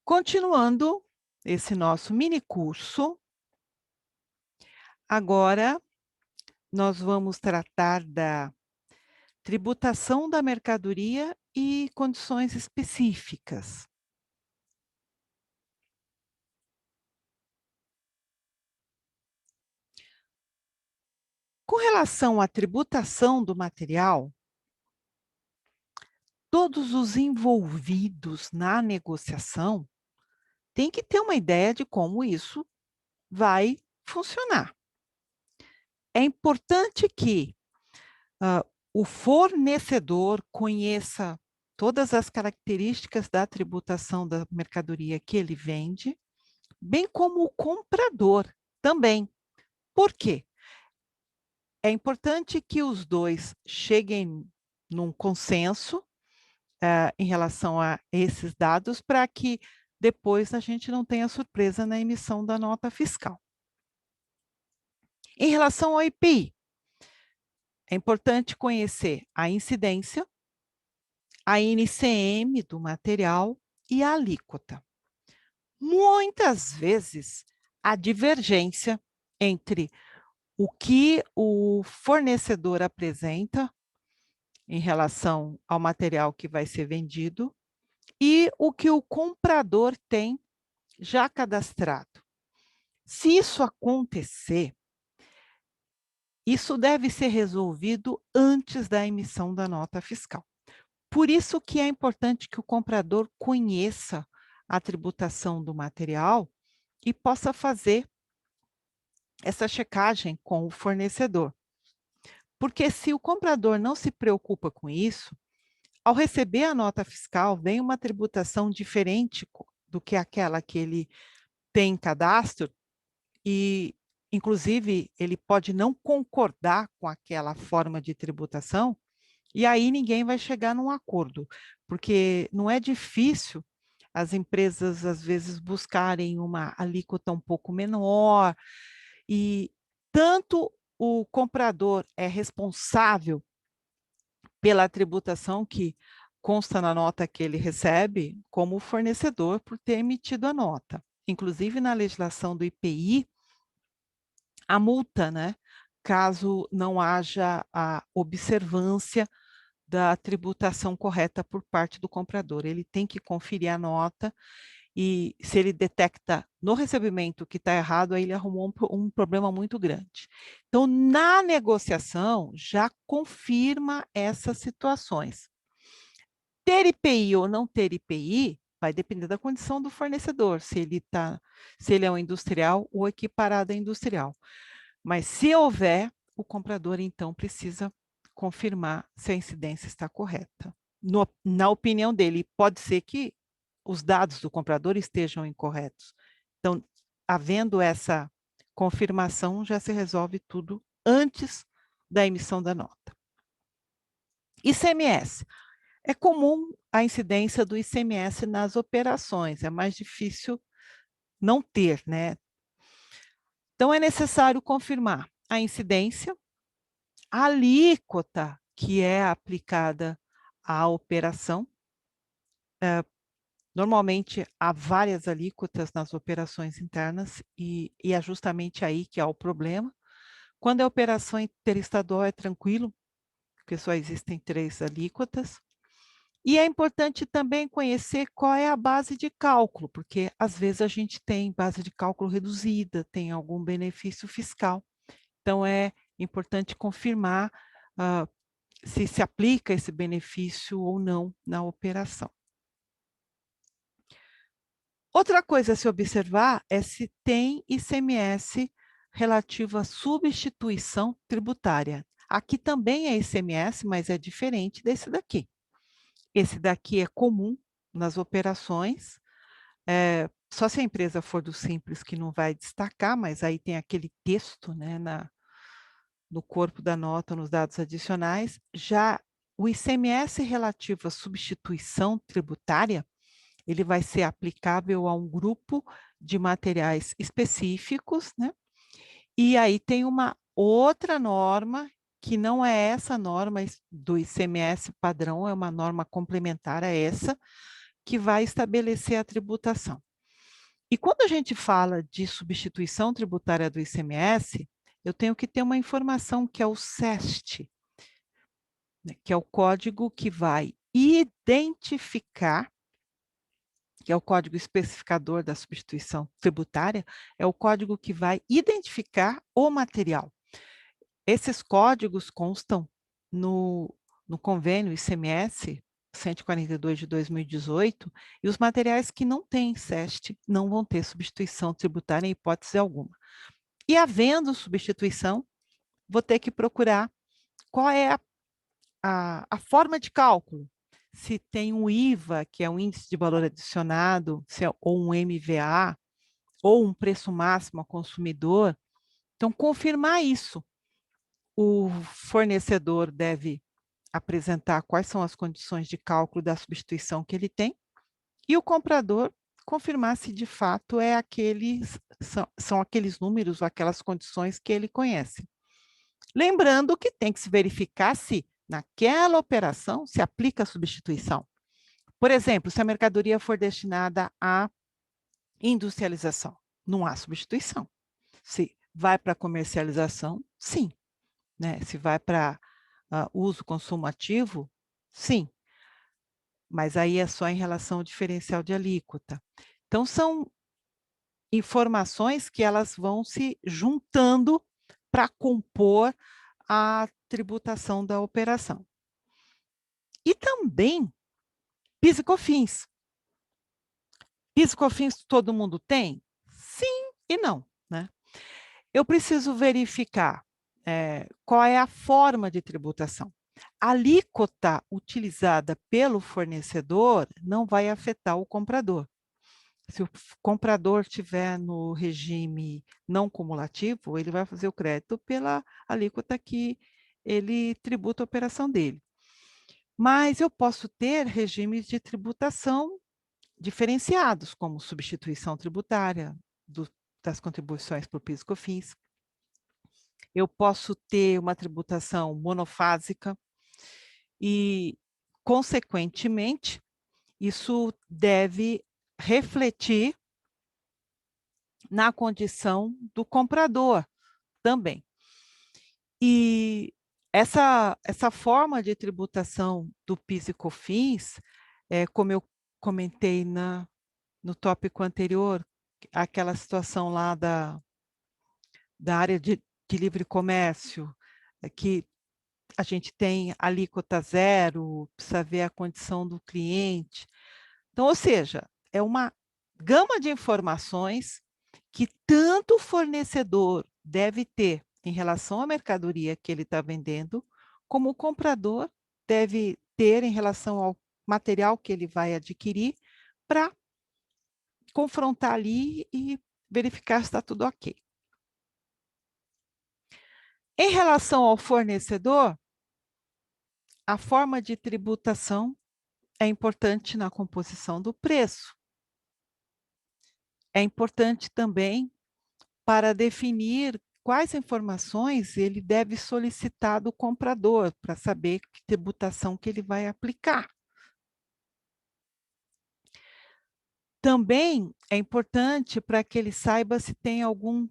Continuando esse nosso mini curso, agora nós vamos tratar da tributação da mercadoria e condições específicas. Com relação à tributação do material, todos os envolvidos na negociação têm que ter uma ideia de como isso vai funcionar. É importante que ah, o fornecedor conheça todas as características da tributação da mercadoria que ele vende, bem como o comprador também. Por quê? É importante que os dois cheguem num consenso, em relação a esses dados, para que depois a gente não tenha surpresa na emissão da nota fiscal. Em relação ao IPI, é importante conhecer a incidência, a NCM do material e a alíquota. Muitas vezes, a divergência entre o que o fornecedor apresenta em relação ao material que vai ser vendido e o que o comprador tem já cadastrado. Se isso acontecer, isso deve ser resolvido antes da emissão da nota fiscal. Por isso que é importante que o comprador conheça a tributação do material e possa fazer essa checagem com o fornecedor. Porque se o comprador não se preocupa com isso, ao receber a nota fiscal, vem uma tributação diferente do que aquela que ele tem em cadastro e, inclusive, ele pode não concordar com aquela forma de tributação e aí ninguém vai chegar num acordo, porque não é difícil as empresas, às vezes, buscarem uma alíquota um pouco menor, e tanto o comprador é responsável pela tributação que consta na nota que ele recebe, como o fornecedor por ter emitido a nota. Inclusive, na legislação do IPI, a multa, né? Caso não haja a observância da tributação correta por parte do comprador. Ele tem que conferir a nota e se ele detecta no recebimento que está errado, aí ele arrumou um problema muito grande. Então, na negociação, já confirma essas situações. Ter IPI ou não ter IPI vai depender da condição do fornecedor, se ele é um industrial ou equiparado a industrial. Mas se houver, o comprador então precisa confirmar se a incidência está correta. Na opinião dele, pode ser que os dados do comprador estejam incorretos. Então, havendo essa confirmação, já se resolve tudo antes da emissão da nota. ICMS. É comum a incidência do ICMS nas operações, é mais difícil não ter, né? Então, é necessário confirmar a incidência, a alíquota que é aplicada à operação. Normalmente, há várias alíquotas nas operações internas e é justamente aí que há o problema. Quando é operação interestadual, é tranquilo, porque só existem 3 alíquotas. E é importante também conhecer qual é a base de cálculo, porque às vezes a gente tem base de cálculo reduzida, tem algum benefício fiscal. Então, é importante confirmar se se aplica esse benefício ou não na operação. Outra coisa a se observar é se tem ICMS relativo à substituição tributária. Aqui também é ICMS, mas é diferente desse daqui. Esse daqui é comum nas operações, só se a empresa for do Simples que não vai destacar, mas aí tem aquele texto, né, no corpo da nota, nos dados adicionais. Já o ICMS relativo à substituição tributária, ele vai ser aplicável a um grupo de materiais específicos, né? E aí tem uma outra norma, que não é essa norma do ICMS padrão, é uma norma complementar a essa, que vai estabelecer a tributação. E quando a gente fala de substituição tributária do ICMS, eu tenho que ter uma informação que é o SEST, né, que é o código que vai identificar, que é o código especificador da substituição tributária, é o código que vai identificar o material. Esses códigos constam no convênio ICMS 142 de 2018, e os materiais que não têm SEST não vão ter substituição tributária em hipótese alguma. E havendo substituição, vou ter que procurar qual é a forma de cálculo. Se tem um IVA, que é um índice de valor adicionado, ou um MVA, ou um preço máximo ao consumidor. Então, confirmar isso. O fornecedor deve apresentar quais são as condições de cálculo da substituição que ele tem, e o comprador confirmar se de fato são aqueles números ou aquelas condições que ele conhece. Lembrando que tem que se verificar se naquela operação se aplica a substituição. Por exemplo, se a mercadoria for destinada à industrialização, não há substituição. Se vai para comercialização, sim. Né? Se vai para uso, consumo ativo, sim. Mas aí é só em relação ao diferencial de alíquota. Então, são informações que elas vão se juntando para compor a tributação da operação. E também PIS e COFINS. PIS e COFINS todo mundo tem? Sim e não, né? Eu preciso verificar qual é a forma de tributação. A alíquota utilizada pelo fornecedor não vai afetar o comprador. Se o comprador estiver no regime não cumulativo, ele vai fazer o crédito pela alíquota que ele tributa a operação dele. Mas eu posso ter regimes de tributação diferenciados, como substituição tributária das contribuições por PIS e COFINS. Eu posso ter uma tributação monofásica e, consequentemente, isso deve refletir na condição do comprador também. E essa forma de tributação do PIS e COFINS, como eu comentei no tópico anterior, aquela situação lá da área de livre comércio, que a gente tem alíquota zero, precisa ver a condição do cliente. Então, ou seja, é uma gama de informações que tanto o fornecedor deve ter em relação à mercadoria que ele está vendendo, como o comprador deve ter em relação ao material que ele vai adquirir, para confrontar ali e verificar se está tudo ok. Em relação ao fornecedor, a forma de tributação é importante na composição do preço. É importante também para definir quais informações ele deve solicitar do comprador, para saber que tributação que ele vai aplicar. Também é importante para que ele saiba se tem algum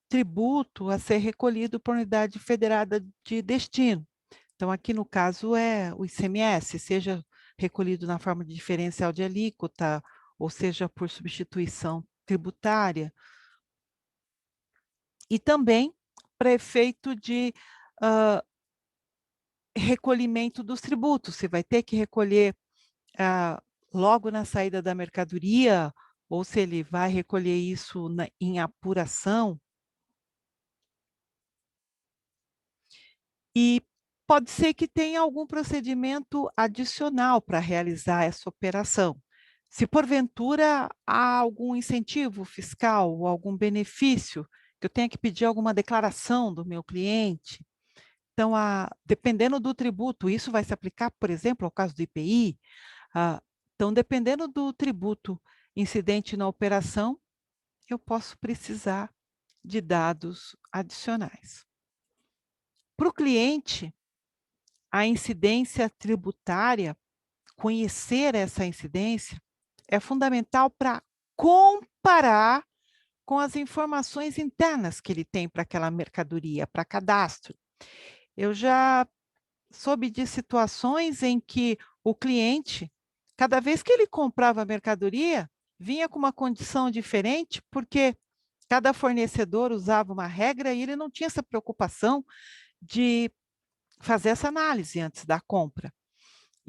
tributo a ser recolhido por unidade federada de destino. Então, aqui no caso é o ICMS, seja recolhido na forma de diferencial de alíquota, ou seja por substituição tributária. E também para efeito de recolhimento dos tributos. Você vai ter que recolher logo na saída da mercadoria, ou se ele vai recolher isso em apuração. E pode ser que tenha algum procedimento adicional para realizar essa operação. Se porventura há algum incentivo fiscal ou algum benefício, que eu tenha que pedir alguma declaração do meu cliente. Então, dependendo do tributo, isso vai se aplicar, por exemplo, ao caso do IPI. Então, dependendo do tributo incidente na operação, eu posso precisar de dados adicionais. Para o cliente, a incidência tributária, conhecer essa incidência, é fundamental para comparar com as informações internas que ele tem para aquela mercadoria, para cadastro. Eu já soube de situações em que o cliente, cada vez que ele comprava a mercadoria, vinha com uma condição diferente, porque cada fornecedor usava uma regra e ele não tinha essa preocupação de fazer essa análise antes da compra.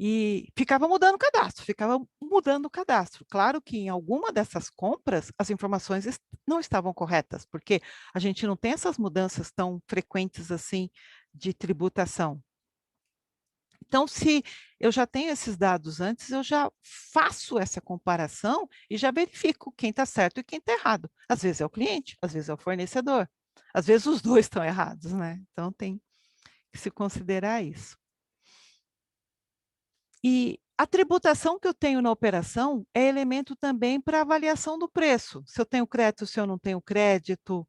E ficava mudando o cadastro, ficava mudando o cadastro. Claro que em alguma dessas compras as informações não estavam corretas, porque a gente não tem essas mudanças tão frequentes assim de tributação. Então, se eu já tenho esses dados antes, eu já faço essa comparação e já verifico quem está certo e quem está errado. Às vezes é o cliente, às vezes é o fornecedor, às vezes os dois estão errados, né? Então tem que se considerar isso. E a tributação que eu tenho na operação é elemento também para avaliação do preço. Se eu tenho crédito, se eu não tenho crédito,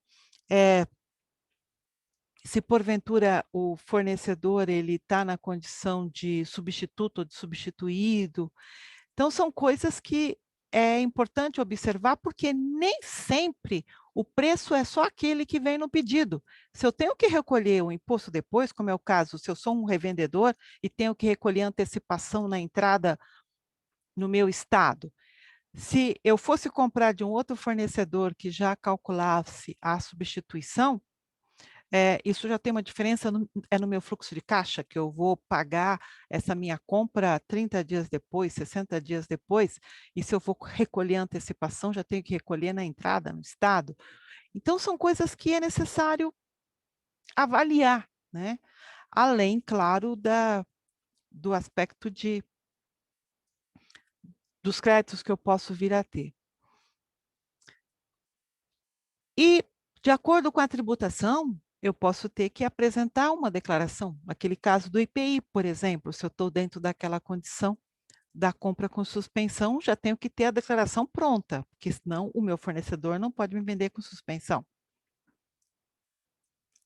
se porventura o fornecedor ele está na condição de substituto ou de substituído. Então são coisas que é importante observar, porque nem sempre o preço é só aquele que vem no pedido. Se eu tenho que recolher o imposto depois, como é o caso, se eu sou um revendedor e tenho que recolher antecipação na entrada no meu estado, se eu fosse comprar de um outro fornecedor que já calculasse a substituição, isso já tem uma diferença no meu fluxo de caixa, que eu vou pagar essa minha compra 30 dias depois, 60 dias depois, e se eu vou recolher a antecipação, já tenho que recolher na entrada, no estado. Então, são coisas que é necessário avaliar, né? Além, claro, do aspecto dos créditos que eu posso vir a ter. E, de acordo com a tributação, eu posso ter que apresentar uma declaração. Naquele caso do IPI, por exemplo, se eu estou dentro daquela condição da compra com suspensão, já tenho que ter a declaração pronta, porque senão o meu fornecedor não pode me vender com suspensão.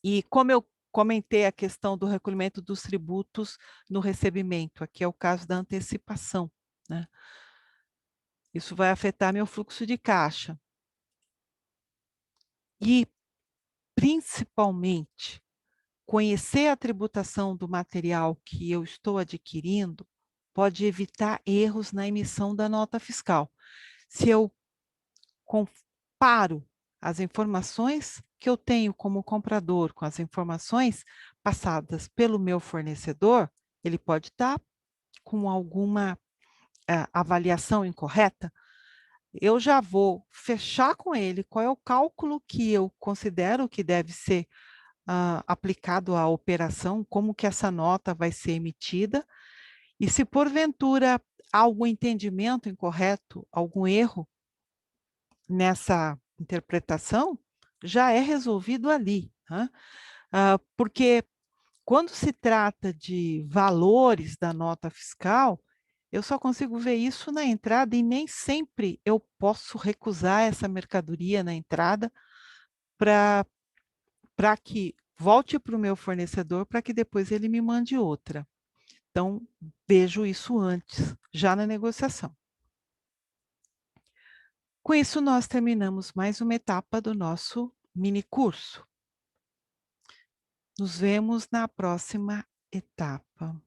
E como eu comentei a questão do recolhimento dos tributos no recebimento, aqui é o caso da antecipação, né? Isso vai afetar meu fluxo de caixa. E, principalmente, conhecer a tributação do material que eu estou adquirindo pode evitar erros na emissão da nota fiscal. Se eu comparo as informações que eu tenho como comprador com as informações passadas pelo meu fornecedor, ele pode estar com alguma avaliação incorreta, eu já vou fechar com ele qual é o cálculo que eu considero que deve ser aplicado à operação, como que essa nota vai ser emitida, e se porventura há algum entendimento incorreto, algum erro nessa interpretação, já é resolvido ali, né? Porque quando se trata de valores da nota fiscal, eu só consigo ver isso na entrada e nem sempre eu posso recusar essa mercadoria na entrada para que volte para o meu fornecedor para que depois ele me mande outra. Então, vejo isso antes, já na negociação. Com isso, nós terminamos mais uma etapa do nosso mini curso. Nos vemos na próxima etapa.